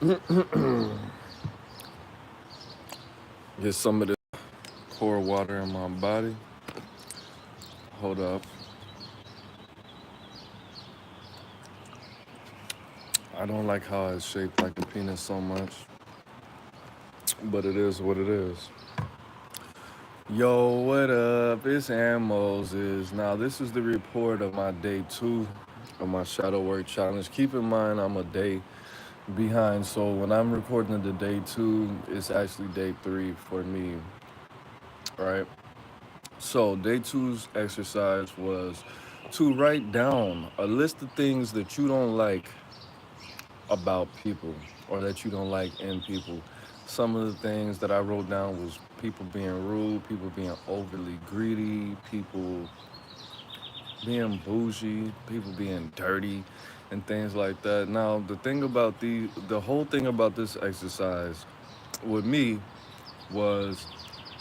Get some of this cold water in my body. Hold up. I don't like how it's shaped like a penis so much, but it is what it is. Yo, what up? It's Aaron Moses. Now, this is the report of my day two of my shadow work challenge. Keep in mind, I'm a day behind, so when I'm recording the day two, it's actually day three for me, right? So, day two's exercise was to write down a list of things that you don't like about people or that you don't like in people. Some of the things that I wrote down was people being rude, people being overly greedy, people being bougie, people being dirty, and things like that. Now, the whole thing about this exercise with me was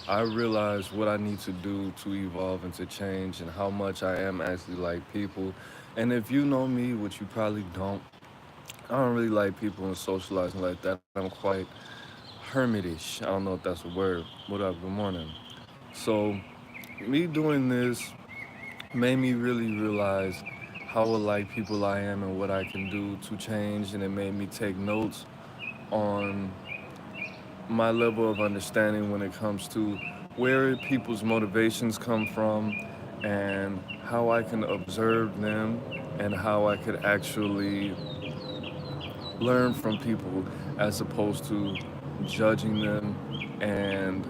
I realized what I need to do to evolve and to change and how much I am actually like people. And if you know me, which you probably don't, I don't really like people and socializing like that. I'm quite hermitish. I don't know if that's a word. What up? Good morning. So, me doing this made me really realize how alike people I am and what I can do to change. And it made me take notes on my level of understanding when it comes to where people's motivations come from and how I can observe them and how I could actually learn from people as opposed to judging them and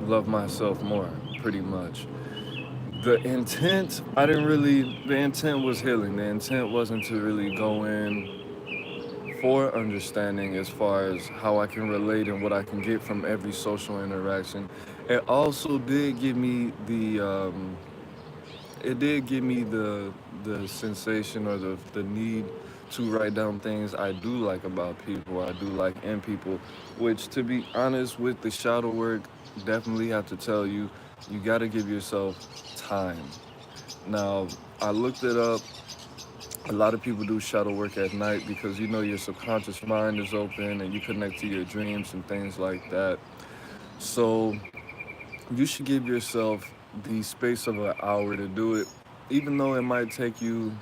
love myself more, pretty much. The intent was healing. The intent wasn't to really go in for understanding as far as how I can relate and what I can get from every social interaction. It also did give me the sensation or the need to write down things I do like about people, I do like in people, which to be honest with the shadow work, definitely have to tell you, you got to give yourself time. Now, I looked it up. A lot of people do shadow work at night because your subconscious mind is open and you connect to your dreams and things like that. So you should give yourself the space of an hour to do it, even though it might take you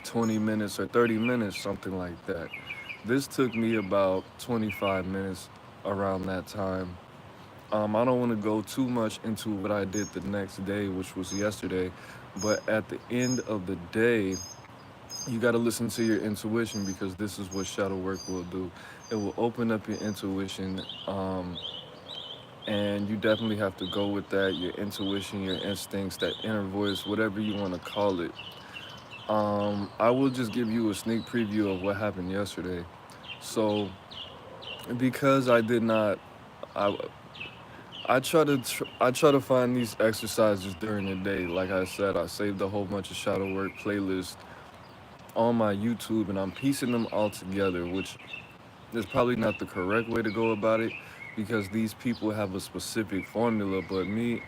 20 minutes or 30 minutes, something like that. This took me about 25 minutes around that time. I don't want to go too much into what I did the next day, which was yesterday, but at the end of the day, you got to listen to your intuition because this is what shadow work will do. It will open up your intuition, and you definitely have to go with that, your intuition, your instincts, that inner voice, whatever you want to call it. I will just give you a sneak preview of what happened yesterday. So, because I did not, I I try to find these exercises during the day. Like I said, I saved a whole bunch of shadow work playlists on my YouTube, and I'm piecing them all together, which is probably not the correct way to go about it because these people have a specific formula. But me,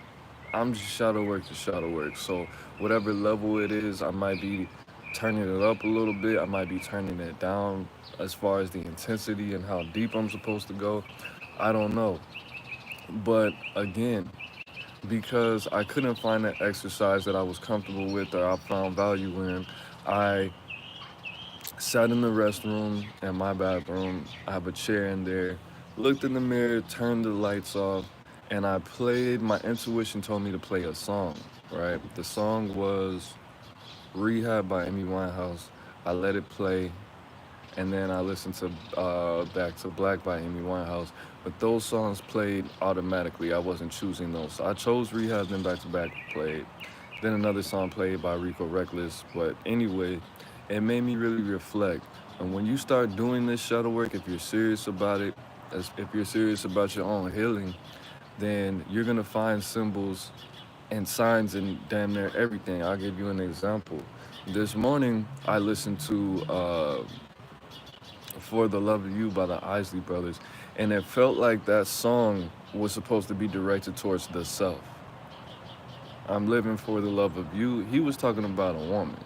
I'm just shadow work to shadow work. So whatever level it is, I might be turning it up a little bit. I might be turning it down as far as the intensity and how deep I'm supposed to go. I don't know. But again, because I couldn't find an exercise that I was comfortable with or I found value in, I sat in the restroom in my bathroom. I have a chair in there, looked in the mirror, turned the lights off, and I played. My intuition told me to play a song, right? The song was Rehab by Amy Winehouse. I let it play, and then I listened to Back to Black by Amy Winehouse. But those songs played automatically. I wasn't choosing those. So I chose Rehab, then Back to Back played. Then another song played by Rico Reckless. But anyway, it made me really reflect. And when you start doing this shadow work, if you're serious about it, as if you're serious about your own healing, then you're gonna find symbols and signs in damn near everything. I'll give you an example. This morning, I listened to For the Love of You by the Isley Brothers, and it felt like that song was supposed to be directed towards the self. I'm living for the love of you. He was talking about a woman,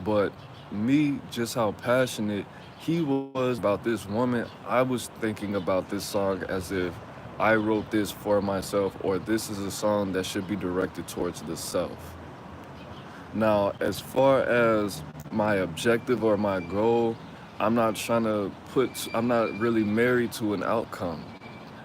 but me, just how passionate he was about this woman. I was thinking about this song as if I wrote this for myself, or this is a song that should be directed towards the self. Now, as far as my objective or my goal, I'm not really married to an outcome.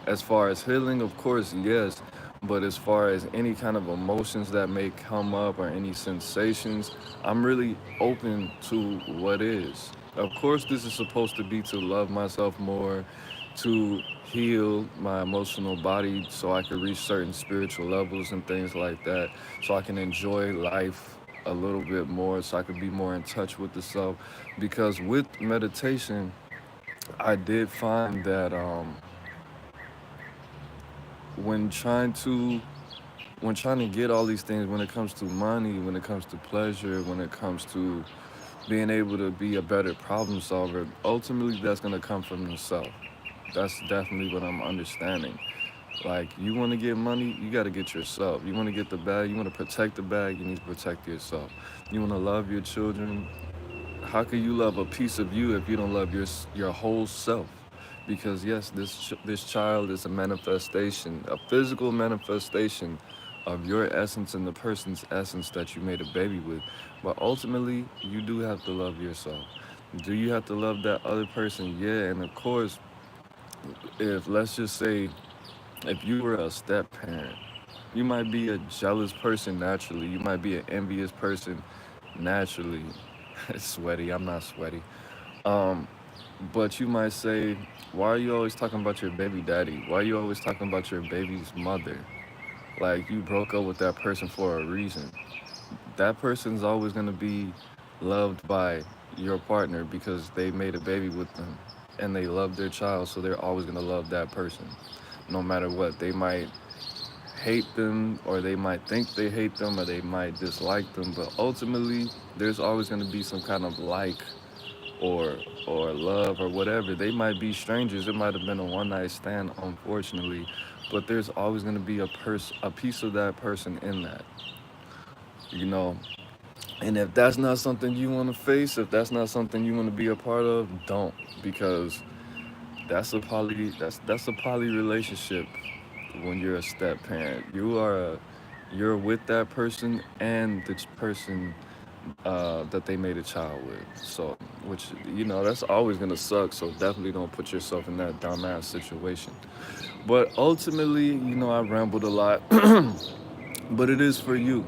As far as healing, of course, yes. But as far as any kind of emotions that may come up or any sensations, I'm really open to what is. Of course, this is supposed to be to love myself more, to heal my emotional body so I can reach certain spiritual levels and things like that, so I can enjoy life a little bit more, so I can be more in touch with the self. Because with meditation, I did find that when trying to when trying to get all these things, when it comes to money, when it comes to pleasure, when it comes to being able to be a better problem solver, ultimately that's going to come from yourself. That's definitely what I'm understanding. Like, you want to get money, you got to get yourself. You want to get the bag, you want to protect the bag, you need to protect yourself. You want to love your children, how can you love a piece of you if you don't love your whole self? Because yes, this child is a manifestation, a physical manifestation of your essence and the person's essence that you made a baby with. But ultimately, you do have to love yourself. Do you have to love that other person? Yeah, and of course, if let's just say if you were a step parent, you might be a jealous person naturally. You might be an envious person naturally. Sweaty, I'm not sweaty. Um, but you might say, why are you always talking about your baby daddy? Why are you always talking about your baby's mother? Like, you broke up with that person for a reason. That person's always going to be loved by your partner because they made a baby with them and they love their child, so they're always going to love that person no matter what. They might hate them, or they might think they hate them, or they might dislike them, but ultimately, there's always going to be some kind of like or love or whatever. They might be strangers. It might have been a one night stand, unfortunately, but there's always going to be a piece of that person in that, you know. And if that's not something you want to face, if that's not something you want to be a part of, don't, because that's a poly relationship. When you're a step parent, you're with that person and the person that they made a child with. So, which, that's always gonna suck. So definitely don't put yourself in that dumbass situation. But ultimately, I rambled a lot, but it is for you.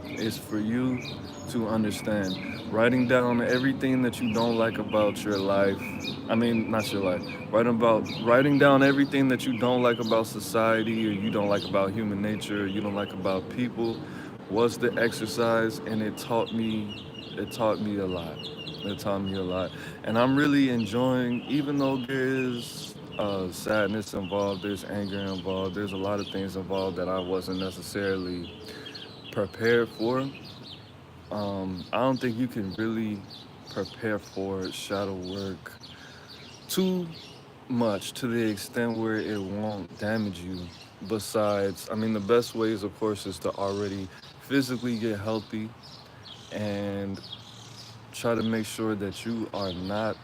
It's for you to understand. Writing down everything that you don't like about your life. I mean, not your life. Writing down everything that you don't like about society, or you don't like about human nature, or you don't like about people, was the exercise, and it taught me a lot. It taught me a lot, and I'm really enjoying. Even though there is sadness involved, there's anger involved, there's a lot of things involved that I wasn't necessarily prepared for. I don't think you can really prepare for shadow work too much to the extent where it won't damage you. Besides, I mean, the best ways, of course, is to already physically get healthy and try to make sure that you are not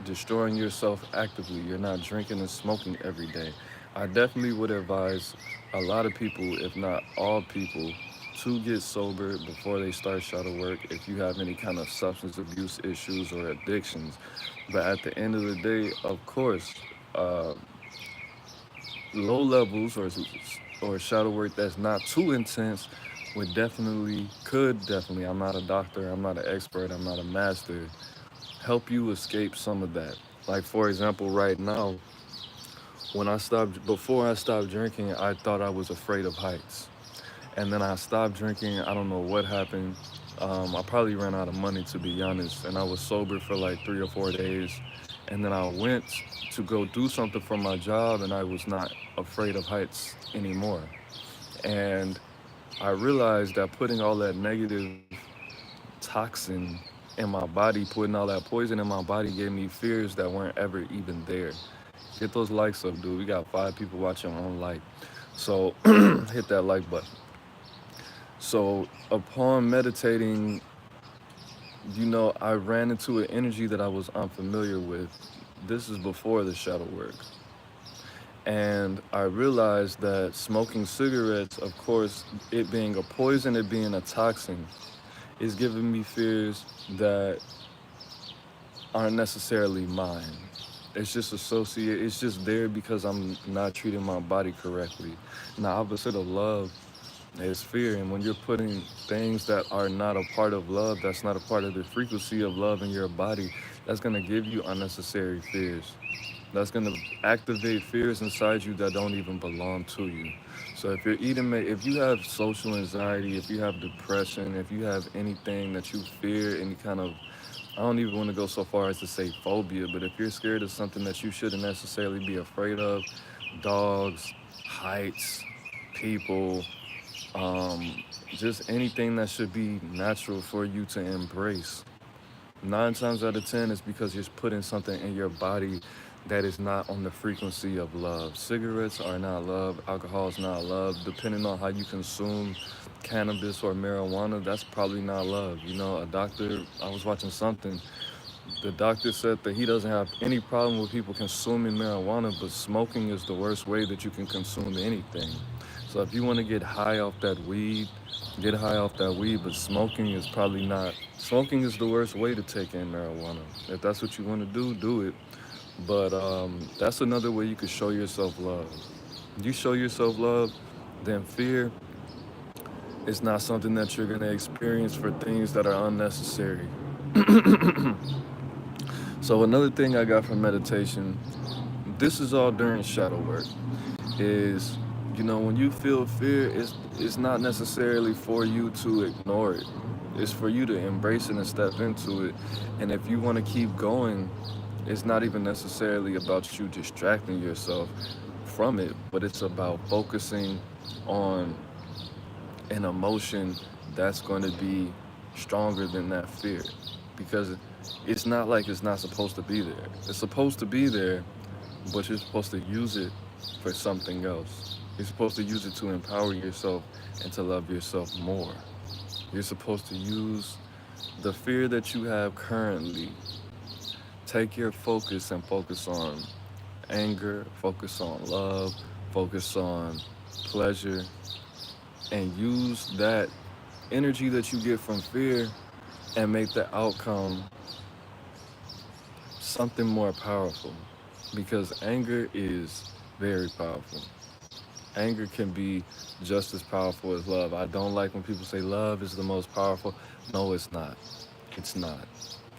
destroying yourself actively. You're not drinking and smoking every day. I definitely would advise a lot of people, if not all people, to get sober before they start shadow work if you have any kind of substance abuse issues or addictions. But at the end of the day, of course, uh, low levels or shadow work that's not too intense could definitely, I'm not a doctor, I'm not an expert, I'm not a master, help you escape some of that. Like, for example, right now, before I stopped drinking, I thought I was afraid of heights. And then I stopped drinking. I don't know what happened. I probably ran out of money, to be honest, and I was sober for like 3 or 4 days. And then I went to go do something for my job, and I was not afraid of heights anymore. And I realized that putting all that negative toxin in my body, putting all that poison in my body, gave me fears that weren't ever even there. Get those likes up, dude. We got 5 people watching on like. So hit that like button. So upon meditating I ran into an energy that I was unfamiliar with. This is before the shadow work. And I realized that smoking cigarettes, of course, it being a poison, it being a toxin, is giving me fears that aren't necessarily mine. It's just there because I'm not treating my body correctly. And the opposite of love is fear. And when you're putting things that are not a part of love, that's not a part of the frequency of love in your body, that's going to give you unnecessary fears. That's going to activate fears inside you that don't even belong to you. So if you have social anxiety, if you have depression, if you have anything that you fear, any kind of, I don't even want to go so far as to say phobia, but if you're scared of something that you shouldn't necessarily be afraid of, dogs, heights, people, just anything that should be natural for you to embrace. 9 times out of 10 is because you're putting something in your body that is not on the frequency of love. Cigarettes are not love, alcohol is not love. Depending on how you consume cannabis or marijuana, that's probably not love. A doctor, I was watching something, the doctor said that he doesn't have any problem with people consuming marijuana, but smoking is the worst way that you can consume anything. So if you want to get high off that weed, get high off that weed, but smoking is probably not. Smoking is the worst way to take in marijuana. If that's what you want to do it. But that's another way you could show yourself love. You show yourself love, then fear is not something that you're going to experience for things that are unnecessary. So another thing I got from meditation, this is all during shadow work, is when you feel fear, it's not necessarily for you to ignore it. It's for you to embrace it and step into it. And if you want to keep going, it's not even necessarily about you distracting yourself from it, but it's about focusing on an emotion that's going to be stronger than that fear. Because it's not like it's not supposed to be there. It's supposed to be there, but you're supposed to use it for something else. You're supposed to use it to empower yourself and to love yourself more. You're supposed to use the fear that you have currently, take your focus and focus on anger, focus on love, focus on pleasure, and use that energy that you get from fear and make the outcome something more powerful. Because anger is very powerful. Anger can be just as powerful as love. I don't like when people say love is the most powerful. No, it's not. It's not.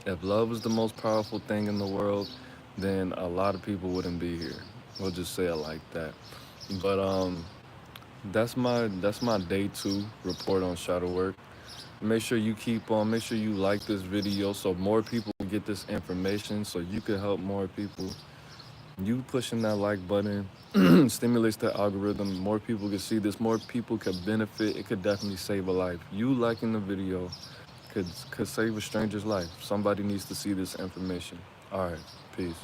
If love was the most powerful thing in the world, then a lot of people wouldn't be here. We'll just say it like that. But that's my day 2 report on shadow work. Make sure you like this video so more people get this information so you can help more people. You pushing that like button stimulates the algorithm. More people can see this. More people could benefit. It could definitely save a life. You liking the video could save a stranger's life. Somebody needs to see this information. All right, peace.